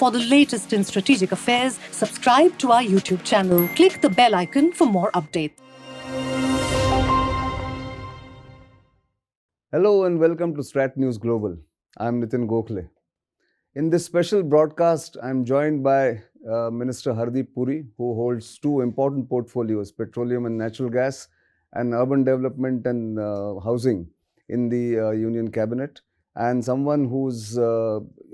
For the latest in strategic affairs, subscribe to our YouTube channel. Click the bell icon for more updates. Hello and welcome to Strat News Global. I'm Nitin Gokhale. In this special broadcast, I'm joined by Minister Hardeep Puri, who holds two important portfolios, petroleum and natural gas, and urban development and housing in the Union Cabinet, and someone who's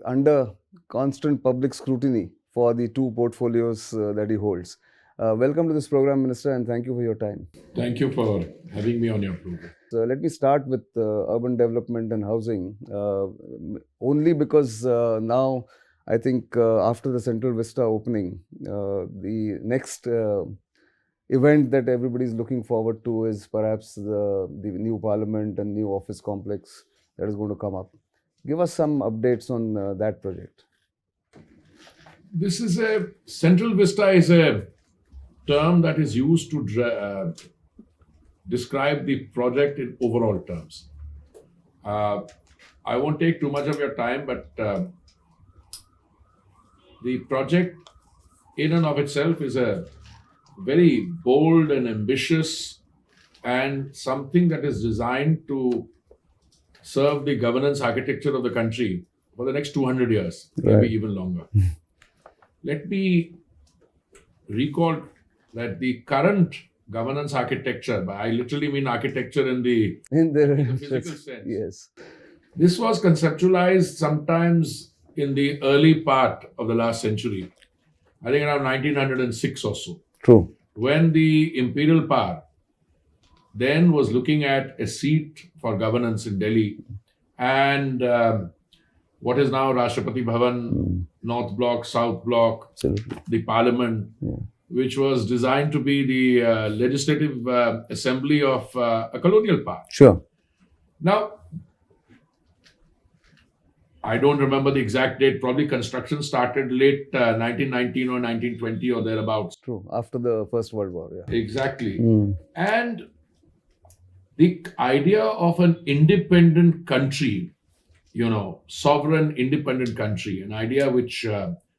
under constant public scrutiny for the two portfolios that he holds. Welcome to this program, Minister, and thank you for your time. Thank you for having me on your program. So let me start with urban development and housing, only because now I think after the Central Vista opening, the next event that everybody is looking forward to is perhaps the new parliament and new office complex that is going to come up. Give us some updates on that project. Central Vista is a term that is used to describe the project in overall terms. I won't take too much of your time, but the project in and of itself is a very bold and ambitious and something that is designed to serve the governance architecture of the country for the next 200 years, maybe even longer. Let me recall that the current governance architecture, but I literally mean architecture in the physical sense. Yes. This was conceptualized sometimes in the early part of the last century, I think around 1906 or so. True. When the imperial power then was looking at a seat for governance in Delhi and what is now Rashtrapati Bhavan, North Block, South Block, Absolutely. the Parliament, which was designed to be the legislative assembly of a colonial power. Sure. Now, I don't remember the exact date. Probably construction started late 1919 or 1920 or thereabouts. True. After the First World War. Yeah. Exactly. And the idea of an independent country, sovereign independent country, an idea which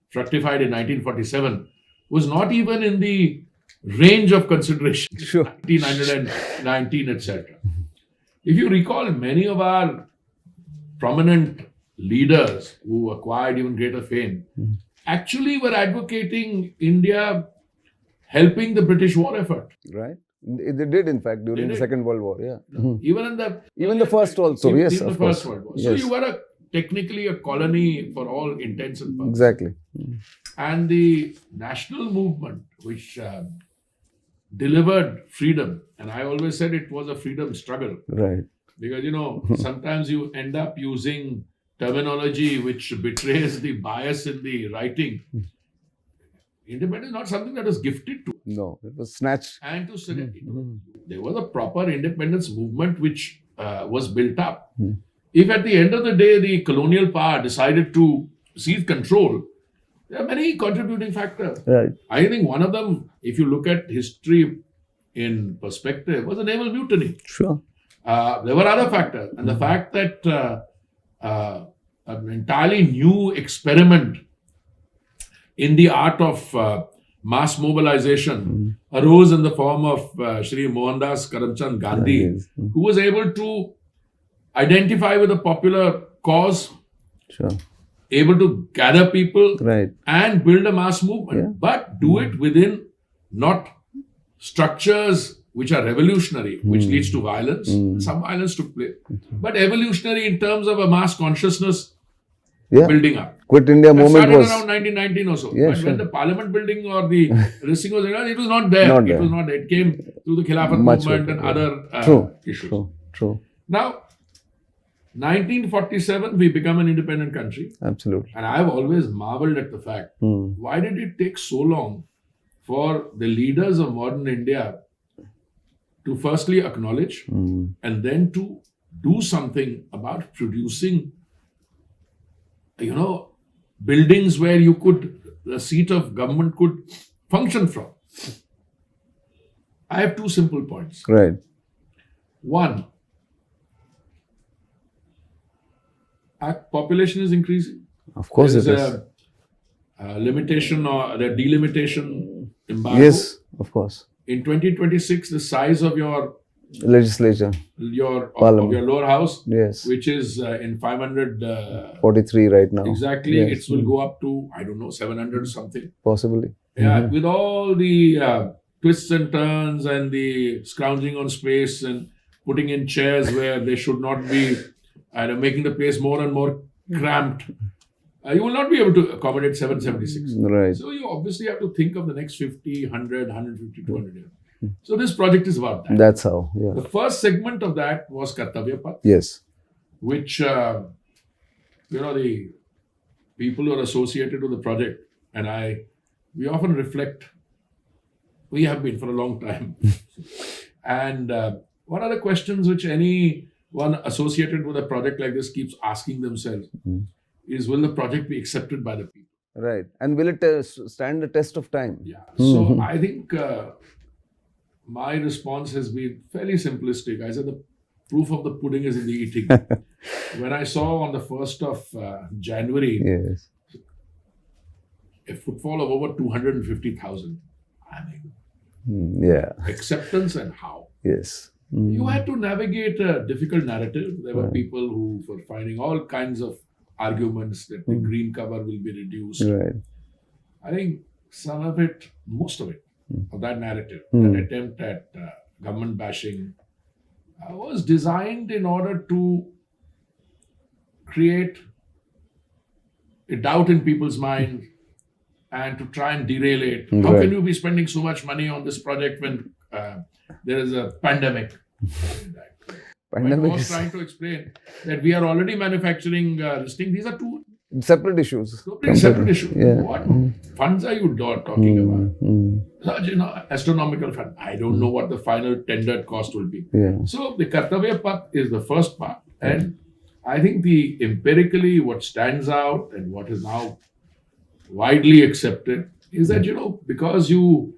fructified in 1947, was not even in the range of consideration. Sure. 1919, etc. If you recall, many of our prominent leaders who acquired even greater fame actually were advocating India helping the British war effort. Right. They did, in fact, during the Second World War. Yeah. Even the first also. Yes, even of the First course. World War. Yes. So you were technically a colony for all intents and purposes. Exactly. And the national movement, which delivered freedom, and I always said it was a freedom struggle. Right. Because, sometimes you end up using terminology which betrays the bias in the writing. Independence is not something that was gifted to us. No, it was snatched. And to there was a proper independence movement which was built up. If at the end of the day the colonial power decided to seize control, there are many contributing factors. Right. I think one of them, if you look at history in perspective, was the naval mutiny. Sure. There were other factors. And the fact that an entirely new experiment in the art of mass mobilization arose in the form of Shri Mohandas Karamchand Gandhi, who was able to identify with a popular cause, Sure. able to gather people Right. and build a mass movement, but do it within not structures which are revolutionary, which leads to violence. Some violence took place, but evolutionary in terms of a mass consciousness building up. Quit India That movement started was around 1919 or so. Yeah, But sure. when the parliament building or the this thing was, it was not there. Not It there. was not there. It came through the Khilafat Much movement later, and yeah. other True. issues. True. Now, 1947, we become an independent country. Absolutely. And I've always marveled at the fact, why did it take so long for the leaders of modern India to firstly acknowledge and then to do something about producing, buildings where the seat of government could function from? I have two simple points. Right. One, our population is increasing. Of course There it is is. a limitation or the delimitation embargo. Yes, of course. In 2026, the size of your Legislature. of Parliament. your lower house, Yes. which is in 500 43 right now. exactly, Yes. it will go up to, I don't know, 700 or something. Possibly. Yeah, with all the twists and turns and the scrounging on space and putting in chairs where they should not be, and making the place more and more cramped, you will not be able to accommodate 776. Right. So you obviously have to think of the next 50, 100, 150, 200 years. So this project is about that. That's how. Yeah. The first segment of that was Kartavya Path, Yes. which, the people who are associated with the project and we often reflect, we have been for a long time. And what are the questions which anyone associated with a project like this keeps asking themselves is, will the project be accepted by the people? Right. And will it stand the test of time? Yeah. So I think my response has been fairly simplistic. I said the proof of the pudding is in the eating. When I saw on the 1st of January Yes. a footfall of over 250,000, I mean, Yeah. acceptance and how. Yes. You had to navigate a difficult narrative. There were people who were finding all kinds of arguments that the green cover will be reduced. Right. I think some of it, most of it, of that narrative, that attempt at government bashing, was designed in order to create a doubt in people's mind and to try and derail it. How Right. can you be spending so much money on this project when there is a pandemic? I Pandemic was is trying to explain that we are already manufacturing this thing. These are two separate issues. totally separate issues. Yeah. What funds are you talking about? Such, astronomical fund. I don't know what the final tendered cost will be. Yeah. So the Kartavya Path is the first part. And I think the empirically what stands out and what is now widely accepted is that, because you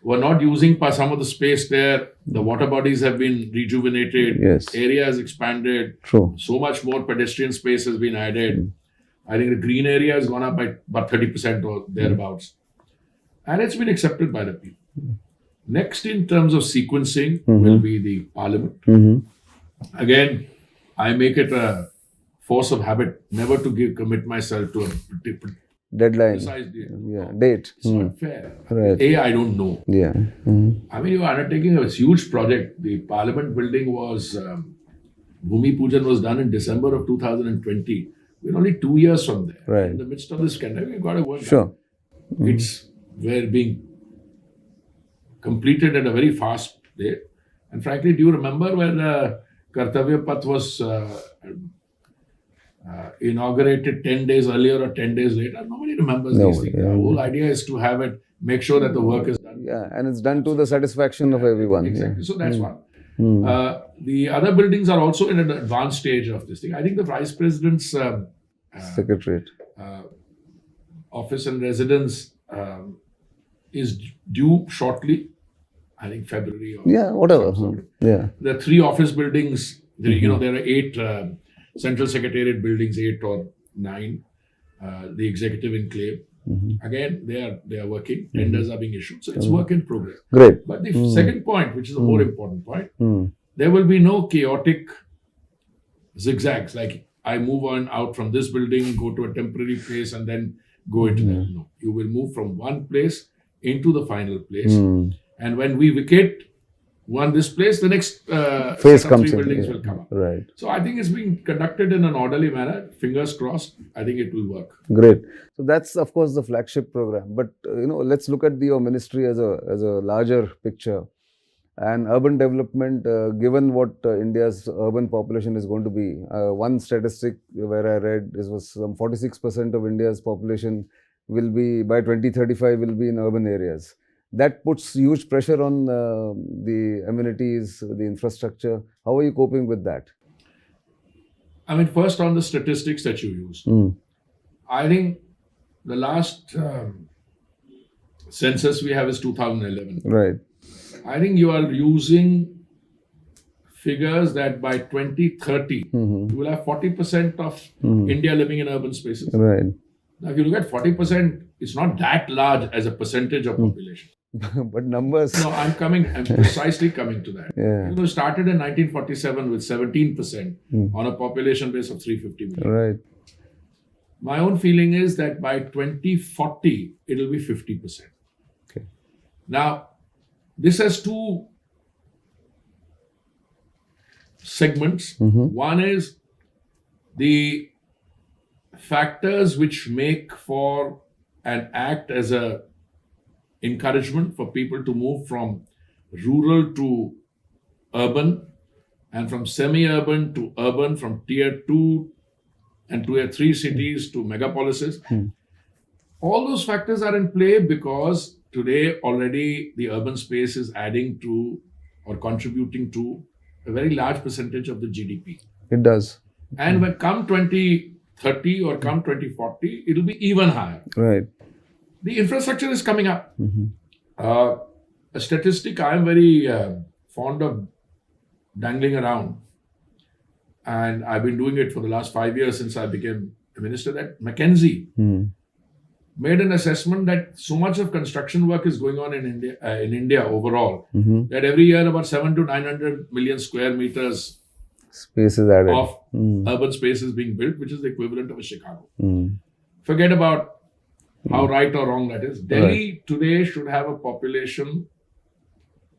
were not using some of the space there, the water bodies have been rejuvenated, Yes. area has expanded, True. so much more pedestrian space has been added. I think the green area has gone up by about 30% or thereabouts. And it's been accepted by the people. Next, in terms of sequencing, will be the parliament. Again, I make it a force of habit never to commit myself to a Deadline. precise date. Yeah. Date. It's not fair. Right. I don't know. Yeah. I mean, you are undertaking a huge project. The parliament building was, Bhumi Pujan was done in December of 2020. We're only 2 years from there. Right. In the midst of this pandemic, we've got to work. Sure. We're being completed at a very fast rate. And frankly, do you remember when Kartavya Path was inaugurated 10 days earlier or 10 days later? Nobody remembers these things. The whole idea is to have it, make sure that the work is done. Yeah. And it's done to the satisfaction of everyone. Exactly. So that's one. The other buildings are also in an advanced stage of this thing. I think the Vice President's Secretariat. office and residence is due shortly. I think February or Yeah. Whatever. Yeah. There are 3 office buildings. There are 8 central secretariat buildings, 8 or 9. The executive enclave. Again, they are working. Tenders are being issued. So it's work in progress. Great. But the second point, which is a more important point, there will be no chaotic zigzags. Like I move on out from this building, go to a temporary place and then go into that. No, you will move from one place into the final place. And when we vacate this place, the next Phase set of comes 3 in. buildings Yeah. will come up. Right. So I think it's being conducted in an orderly manner. Fingers crossed. I think it will work. Great. So that's of course the flagship program. But let's look at your ministry as a larger picture. And urban development, given what India's urban population is going to be, one statistic where I read was some 46% of India's population will be by 2035 will be in urban areas. That puts huge pressure on the amenities, the infrastructure. How are you coping with that? I mean, first on the statistics that you used, I think the last census we have is 2011. Right. I think you are using figures that by 2030, you will have 40% of India living in urban spaces. Right. Now, if you look at 40%, it's not that large as a percentage of population. But numbers. No, I'm precisely coming to that. Yeah. You know, started in 1947 with 17% on a population base of 350 million. Right. My own feeling is that by 2040, it'll be 50%. Okay. Now, this has two segments. One is the factors which make for and act as a encouragement for people to move from rural to urban and from semi-urban to urban, from tier 2 and tier 3 cities to megapolises. All those factors are in play because today already the urban space is adding to or contributing to a very large percentage of the GDP. It does. And when come 2030 or come 2040, it'll be even higher. Right. The infrastructure is coming up. A statistic I am very fond of dangling around, and I've been doing it for the last 5 years since I became a minister, that McKinsey made an assessment that so much of construction work is going on in India overall, that every year about 700 to 900 million square meters Space is added. of urban space is being built, which is the equivalent of a Chicago. Forget about how right or wrong that is. Delhi today should have a population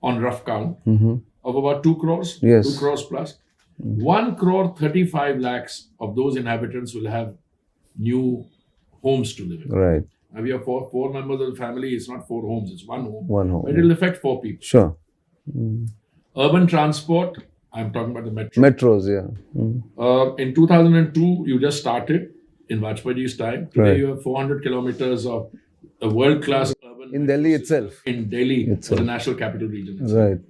on rough count of about 2 crores, Yes. 2 crores plus. 1 crore 35 lakhs of those inhabitants will have new homes to live in. Right. Now we have four members of the family. It's not 4 homes, it's 1 home. One home. But it will affect 4 people. Sure. Urban transport, I'm talking about the metro. Metros, yeah. In 2002, you just started in Vajpayee's time. Today Right. you have 400 kilometers of a world-class urban In metro Delhi system itself. In Delhi, for Itself. the national capital region itself. Right.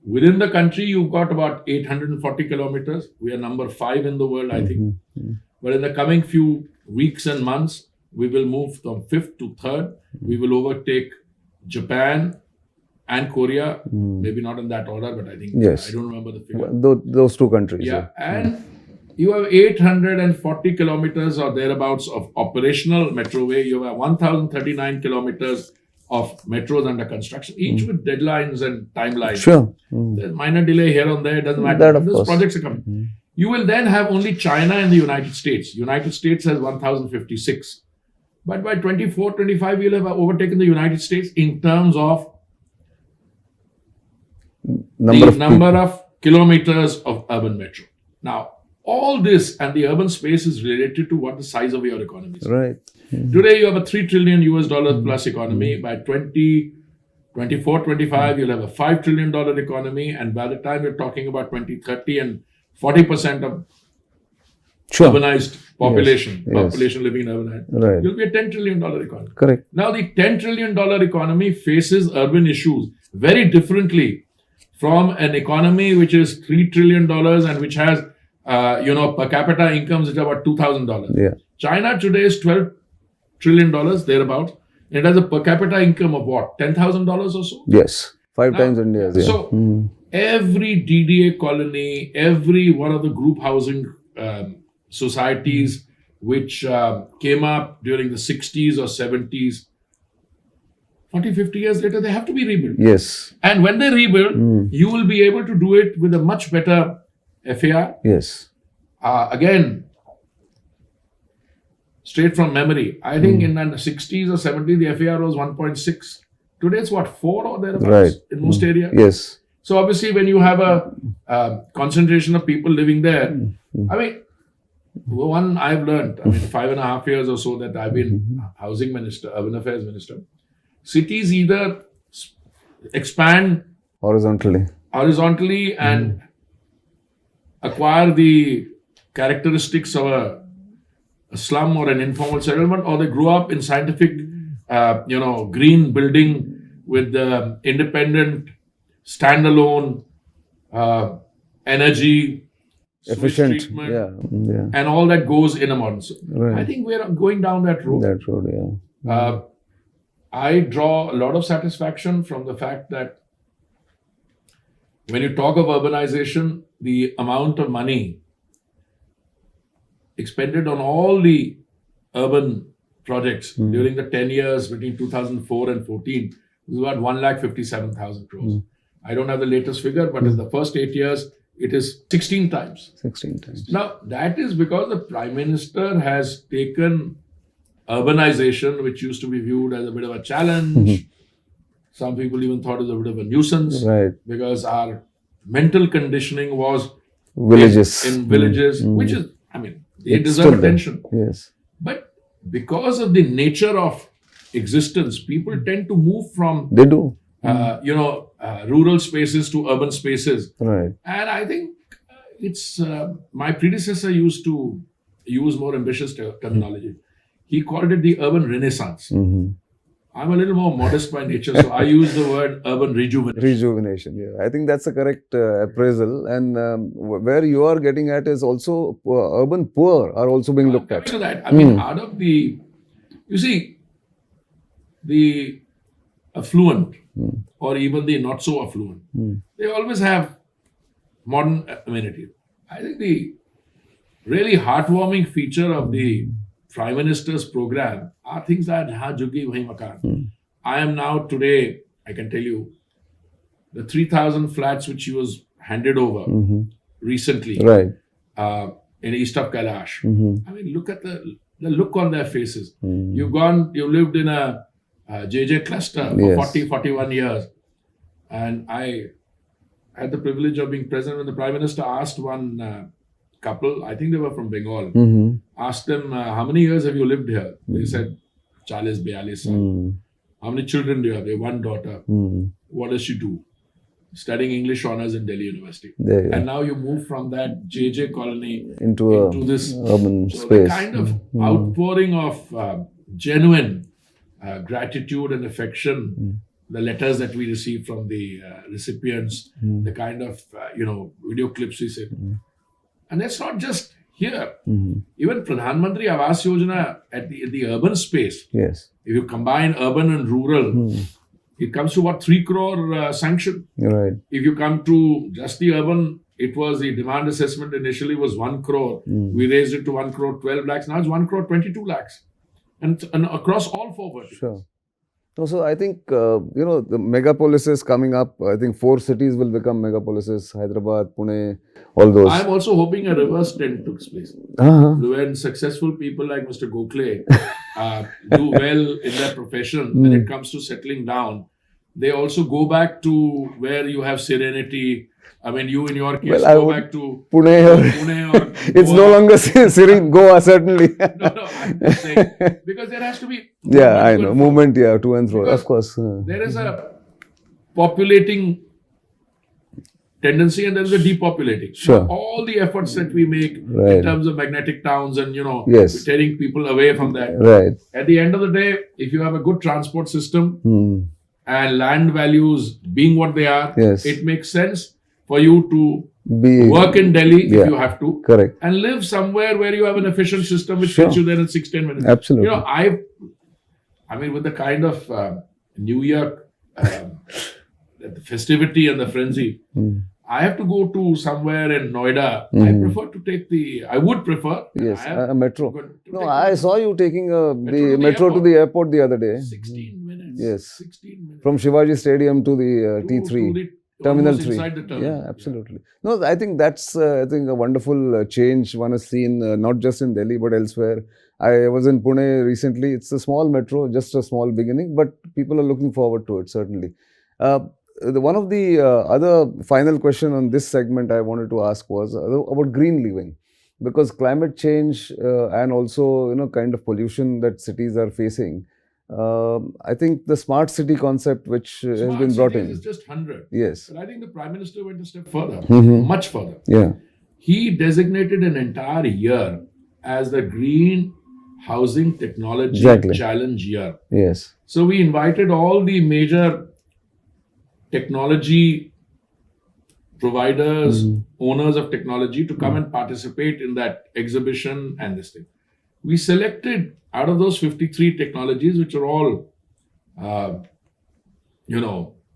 Within the country, you've got about 840 kilometers. We are number 5 in the world, I think. But in the coming few weeks and months, we will move from 5th to 3rd. We will overtake Japan and Korea. Maybe not in that order, but I think, Yes. I don't remember the figure. Those two countries. Yeah, and you have 840 kilometers or thereabouts of operational metroway. You have 1,039 kilometers of metros under construction, each with deadlines and timelines. Sure. There's minor delay here and there, it doesn't matter. That of Those course. projects are coming. You will then have only China and the United States. United States has 1,056. But by 24, 25, you'll have overtaken the United States in terms of number of kilometers of urban metro. Now, all this and the urban space is related to what the size of your economy is. Right. Today, you have a $3 trillion plus economy. By 2024, 25, you'll have a $5 trillion economy. And by the time you're talking about 2030 and 40% of Sure. urbanized population, Yes. population living in urban, Right. you'll be a $10 trillion economy. Correct. Now, the $10 trillion economy faces urban issues very differently from an economy which is $3 trillion and which has, per capita incomes which are about $2,000. Yeah. China today is $12 trillion, thereabouts. It has a per capita income of what? $10,000 or so? Yes. 5 Now, times India's. Yeah. So, every DDA colony, every one of the group housing societies which came up during the 60s or 70s, 40, 50 years later, they have to be rebuilt. Yes. And when they rebuild, you will be able to do it with a much better FAR. Yes. Again, straight from memory, I think in the 60s or 70s, the FAR was 1.6. Today it's what, 4 or thereabouts Right. in most areas? Yes. So obviously, when you have a concentration of people living there, I mean, one I've learned, 5.5 years or so that I've been housing minister, urban affairs minister, cities either expand horizontally and acquire the characteristics of a slum or an informal settlement, or they grow up in scientific, green building with independent, standalone energy, Efficient. treatment, Yeah. and all that goes in a modern city. Right. I think we're going down that road. That road, yeah. I draw a lot of satisfaction from the fact that when you talk of urbanization, the amount of money expended on all the urban projects during the 10 years between 2004 and 14 was about 1,57,000 crores. I don't have the latest figure, but in the first 8 years, it is 16 times. 16 times. Now, that is because the Prime Minister has taken urbanization, which used to be viewed as a bit of a challenge. Some people even thought it was a bit of a nuisance. Right. Because our mental conditioning was Villages. in villages, which is, I mean, they It's deserve still there. attention. Yes. But because of the nature of existence, people tend to move from, They do. rural spaces to urban spaces. Right. And I think it's, my predecessor used to use more ambitious terminology. He called it the urban renaissance. I'm a little more modest by nature, so I use the word urban rejuvenation. Rejuvenation. Yeah, I think that's a correct appraisal. And where you are getting at is also urban poor are also being looked Coming at. to that, I mean, out of the, you see, the affluent or even the not so affluent, they always have modern amenities. I think the really heartwarming feature of the Prime Minister's program are things like "Yahan Juggi Wahi Makan." I am now today, I can tell you, the 3,000 flats which he was handed over recently Right. in east of Kailash. I mean, look at the look on their faces. You lived in a JJ cluster for Yes. 40, 41 years. And I had the privilege of being present when the Prime Minister asked one couple, I think they were from Bengal, asked them, how many years have you lived here? They said, 40, 42 saal. How many children do you have? They have one daughter. What does she do? Studying English honors in Delhi University. There you And now you move from that JJ colony into this urban so space. the kind of outpouring of genuine gratitude and affection, the letters that we receive from the recipients, the kind of video clips we see. And that's not just here. Even Pradhan Mantri Awas Yojana at the urban space, Yes. if you combine urban and rural, it comes to about 3 crore sanction. Right. If you come to just the urban, it was the demand assessment initially was 1 crore. We raised it to 1 crore 12 lakhs. Now it's 1 crore 22 lakhs. And across all 4 verticals. Sure. So I think, the megapolises coming up, I think 4 cities will become megapolises, Hyderabad, Pune, all those. I'm also hoping a reverse trend took place. When successful people like Mr. Gokhale do well in their profession, when it comes to settling down, they also go back to where you have serenity. I mean, you in your case go back to Pune or it's Goa. no longer Sirin, Goa, certainly. No, I'm just saying, because there has to be Yeah, I know. Movement, yeah, to and fro. Because Of course. there is a populating tendency and there is a depopulating. Sure. So all the efforts that we make Right. in terms of magnetic towns and, Yes. tearing people away from that. Right. At the end of the day, if you have a good transport system and land values being what they are, Yes. it makes sense for you to Be work in Delhi Yeah. if you have to. correct. And live somewhere where you have an efficient system which Sure. gets you there in 6-10 minutes. Absolutely. I mean, with the kind of New Year, the festivity and the frenzy, I have to go to somewhere in Noida. I would prefer. Yes, I have a metro. to No, take I saw you taking to the the metro to airport. the airport the other day. 16 minutes. Yes. 16 minutes. From Shivaji Stadium to the To T3. the- Terminal almost 3. inside the terminal. Yeah, absolutely. No, I think that's a wonderful change one has seen, not just in Delhi, but elsewhere. I was in Pune recently. It's a small metro, just a small beginning, but people are looking forward to it, certainly. One of the other final question on this segment I wanted to ask was about green living. Because climate change and also, kind of pollution that cities are facing, I think the smart city concept which has Smart been brought cities in. is just 100. Yes. But I think the Prime Minister went a step further, Mhm. much further. Yeah. He designated an entire year as the Green Housing Technology Exactly. Challenge Year. Yes. So we invited all the major technology providers, owners of technology to come and participate in that exhibition and this thing. We selected out of those 53 technologies, which are all,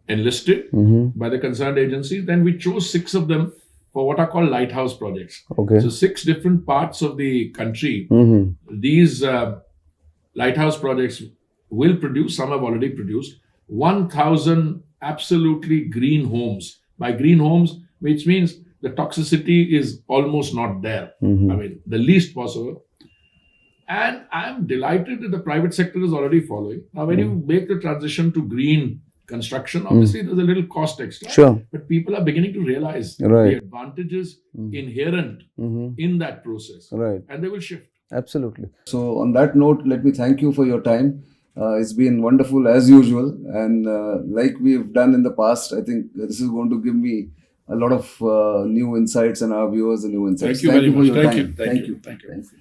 enlisted by the concerned agencies, then we chose 6 of them for what are called lighthouse projects. Okay. So 6 different parts of the country, Mhm. these lighthouse projects will produce, some have already produced, 1,000 absolutely green homes. By green homes, which means the toxicity is almost not there. I mean, the least possible. And I'm delighted that the private sector is already following. Now, when you make the transition to green construction, obviously there's a little cost extra. Sure. But people are beginning to realize Right. the advantages inherent in that process. Right. And they will shift. Absolutely. So, on that note, let me thank you for your time. It's been wonderful as usual. And like we've done in the past, I think this is going to give me a lot of new insights and our viewers a new insights. Thank you very for much. your Thank time. you. Thank you. Thank you. Thank you.